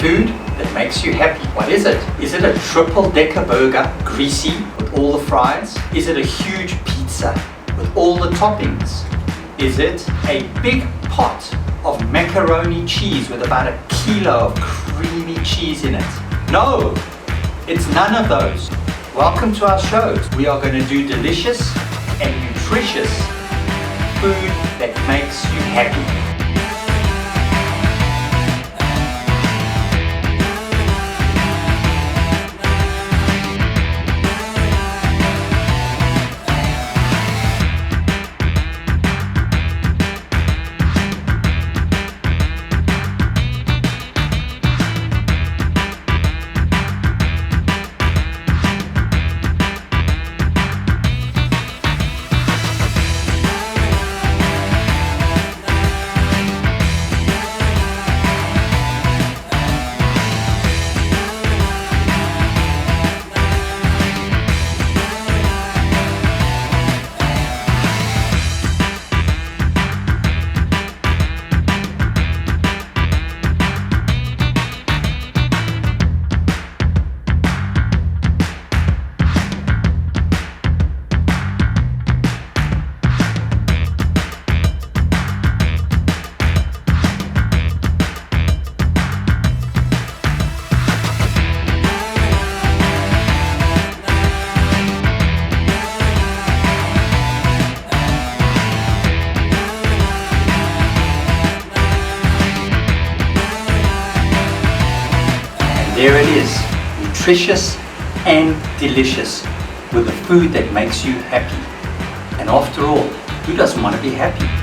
Food that makes you happy. What is it? Is it a triple-decker burger, greasy, with all the fries? Is it a huge pizza with all the toppings? Is it a big pot of macaroni cheese with about a kilo of creamy cheese in it? No, it's none of those. Welcome to our show. We are going to do delicious and nutritious food that makes you happy. There it is, nutritious and delicious, with the food that makes you happy. And after all, who doesn't want to be happy?